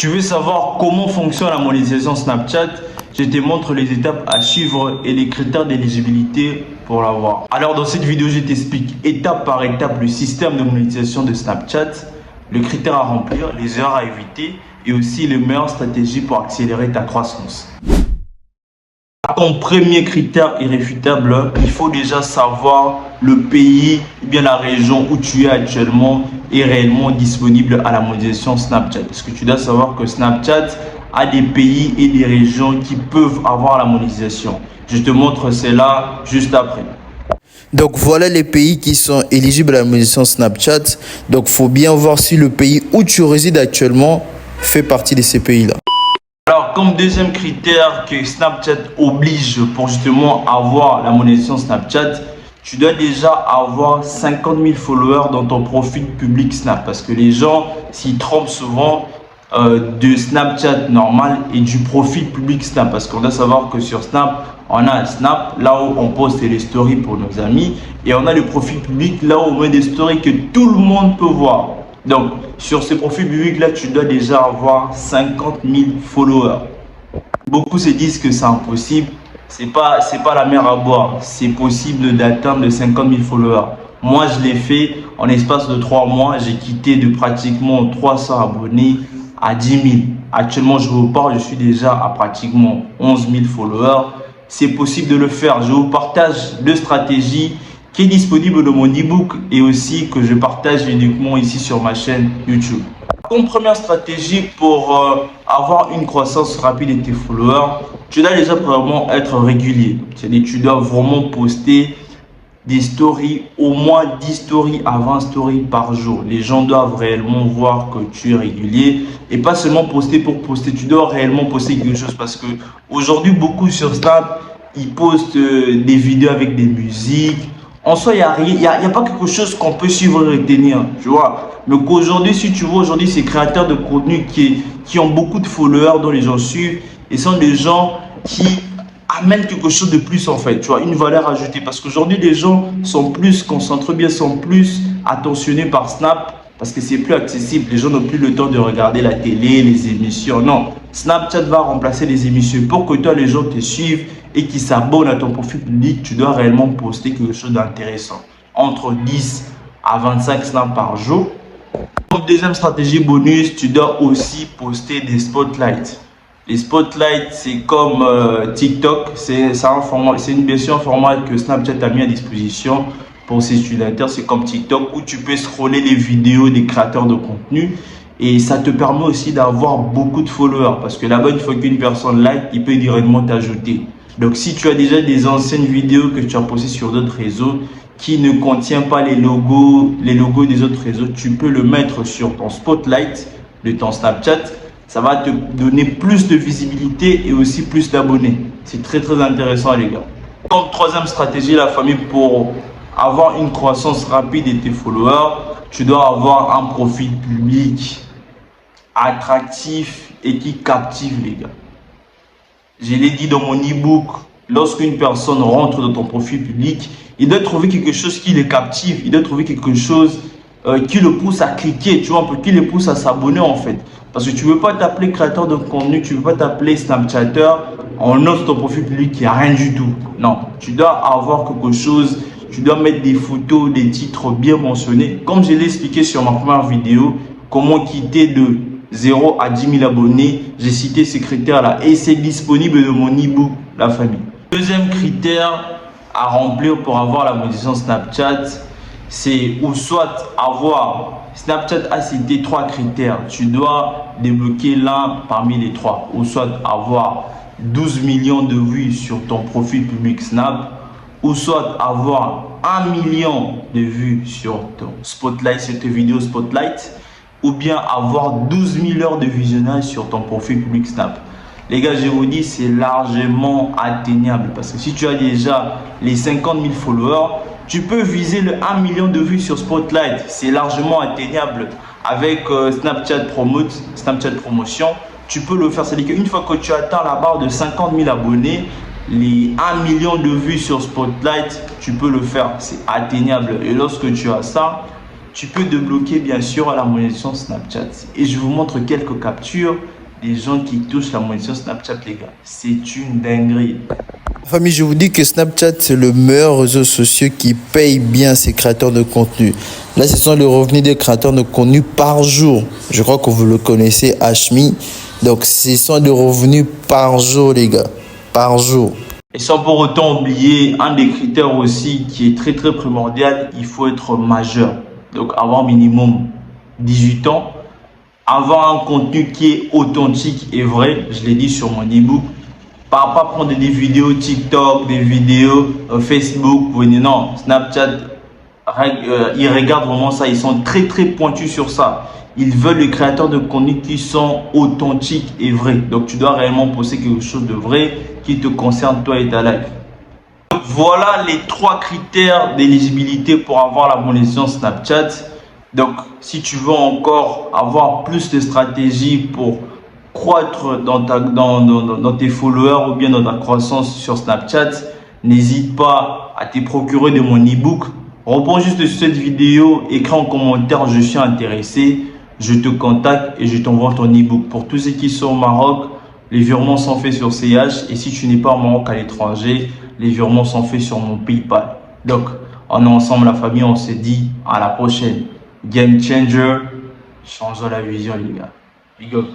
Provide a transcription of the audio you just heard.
Tu veux savoir comment fonctionne la monétisation Snapchat? Je te montre les étapes à suivre et les critères d'éligibilité pour l'avoir. Alors dans cette vidéo, je t'explique étape par étape le système de monétisation de Snapchat, le critère à remplir, les erreurs à éviter et aussi les meilleures stratégies pour accélérer ta croissance. Ton premier critère irréfutable, il faut déjà savoir le pays ou bien la région où tu es actuellement est réellement disponible à la monétisation Snapchat. Parce que tu dois savoir que Snapchat a des pays et des régions qui peuvent avoir la monétisation. Je te montre cela juste après. Donc voilà les pays qui sont éligibles à la monétisation Snapchat. Donc il faut bien voir si le pays où tu résides actuellement fait partie de ces pays-là. Alors, comme deuxième critère que Snapchat oblige pour justement avoir la monétisation Snapchat, tu dois déjà avoir 50 000 followers dans ton profil public Snap. Parce que les gens s'y trompent souvent de Snapchat normal et du profil public Snap. Parce qu'on doit savoir que sur Snap, on a un Snap, là où on poste les stories pour nos amis. Et on a le profil public, là où on met des stories que tout le monde peut voir. Donc, sur ce profil public-là, tu dois déjà avoir 50 000 followers. Beaucoup se disent que c'est impossible. C'est pas la mer à boire. C'est possible d'atteindre les 50 000 followers. Moi, je l'ai fait en espace de 3 mois. J'ai quitté de pratiquement 300 abonnés à 10 000. Actuellement, je vous parle, je suis déjà à pratiquement 11 000 followers. C'est possible de le faire. Je vous partage deux stratégies qui est disponible dans mon e-book et aussi que je partage uniquement ici sur ma chaîne YouTube. Comme première stratégie pour avoir une croissance rapide de tes followers, tu dois déjà vraiment être régulier. C'est-à-dire tu dois vraiment poster des stories, au moins 10 stories à 20 stories par jour. Les gens doivent réellement voir que tu es régulier et pas seulement poster pour poster. Tu dois réellement poster quelque chose parce que aujourd'hui, beaucoup sur Snap, ils postent des vidéos avec des musiques. En soi, il n'y a pas quelque chose qu'on peut suivre et retenir, tu vois. Mais qu'aujourd'hui, si tu vois, aujourd'hui, ces créateurs de contenu qui ont beaucoup de followers, dont les gens suivent, et sont des gens qui amènent quelque chose de plus, en fait, tu vois, une valeur ajoutée. Parce qu'aujourd'hui, les gens sont plus concentrés, bien, sont plus attentionnés par Snap, parce que c'est plus accessible. Les gens n'ont plus le temps de regarder la télé, les émissions. Non, Snapchat va remplacer les émissions. Pour que toi, les gens te suivent et qui s'abonnent à ton profil public, tu dois réellement poster quelque chose d'intéressant. Entre 10 à 25 snaps par jour. Comme deuxième stratégie bonus, tu dois aussi poster des spotlights. Les spotlights, c'est comme TikTok. C'est une version format que Snapchat a mis à disposition pour ses utilisateurs. C'est comme TikTok où tu peux scroller les vidéos des créateurs de contenu. Et ça te permet aussi d'avoir beaucoup de followers. Parce que là-bas, une fois qu'une personne like, il peut directement t'ajouter. Donc, si tu as déjà des anciennes vidéos que tu as postées sur d'autres réseaux qui ne contiennent pas les logos des autres réseaux, tu peux le mettre sur ton spotlight de ton Snapchat. Ça va te donner plus de visibilité et aussi plus d'abonnés. C'est très intéressant, les gars. Comme troisième stratégie, la famille, pour avoir une croissance rapide de tes followers, tu dois avoir un profil public attractif et qui captive, les gars. Je l'ai dit dans mon e-book, lorsqu'une personne rentre dans ton profil public, il doit trouver quelque chose qui le captive, il doit trouver quelque chose qui le pousse à cliquer, tu vois, un peu qui le pousse à s'abonner en fait. Parce que tu ne veux pas t'appeler créateur de contenu, tu ne veux pas t'appeler Snapchatter en offre ton profil public qui a rien du tout. Non, tu dois avoir quelque chose, tu dois mettre des photos, des titres bien mentionnés. Comme je l'ai expliqué sur ma première vidéo, comment quitter de 0 à 10 000 abonnés, j'ai cité ces critères-là et c'est disponible dans mon e-book, la famille. Deuxième critère à remplir pour avoir la monétisation Snapchat, c'est ou soit avoir, Snapchat a cité 3 critères, tu dois débloquer l'un parmi les 3, ou soit avoir 12 millions de vues sur ton profil public Snap, ou soit avoir 1 million de vues sur ton Spotlight, sur tes vidéos Spotlight, ou bien avoir 12 000 heures de visionnage sur ton profil public Snap. Les gars, je vous dis, c'est largement atteignable parce que si tu as déjà les 50 000 followers, tu peux viser le 1 million de vues sur Spotlight. C'est largement atteignable avec Snapchat Promote, Snapchat Promotion. Tu peux le faire. C'est-à-dire qu'une fois que tu atteins la barre de 50 000 abonnés, les 1 million de vues sur Spotlight, tu peux le faire. C'est atteignable. Et lorsque tu as ça, tu peux débloquer bien sûr la monétisation Snapchat. Et je vous montre quelques captures des gens qui touchent la monétisation Snapchat, les gars. C'est une dinguerie. Famille, je vous dis que Snapchat, c'est le meilleur réseau social qui paye bien ses créateurs de contenu. Là, ce sont les revenus des créateurs de contenu par jour. Je crois que vous le connaissez, Hashmi. Donc, ce sont des revenus par jour, les gars. Par jour. Et sans pour autant oublier un des critères aussi qui est très primordial, il faut être majeur. Donc avoir minimum 18 ans, avoir un contenu qui est authentique et vrai, je l'ai dit sur mon ebook. Pas prendre des vidéos TikTok, des vidéos Facebook, non, Snapchat, ils regardent vraiment ça, ils sont très pointus sur ça. Ils veulent les créateurs de contenu qui sont authentiques et vrais. Donc tu dois réellement poster quelque chose de vrai qui te concerne toi et ta life. Voilà les 3 critères d'éligibilité pour avoir la monétisation Snapchat. Donc si tu veux encore avoir plus de stratégies pour croître dans tes followers ou bien dans ta croissance sur Snapchat, n'hésite pas à te procurer de mon ebook. Reprends juste cette vidéo, écris en commentaire je suis intéressé, je te contacte et je t'envoie ton ebook. Pour tous ceux qui sont au Maroc, les virements sont faits sur CH, et si tu n'es pas au Maroc, à l'étranger, les virements sont faits sur mon PayPal. Donc on est ensemble la famille, on se dit à la prochaine. Game changer, changeons la vision les gars. Big up.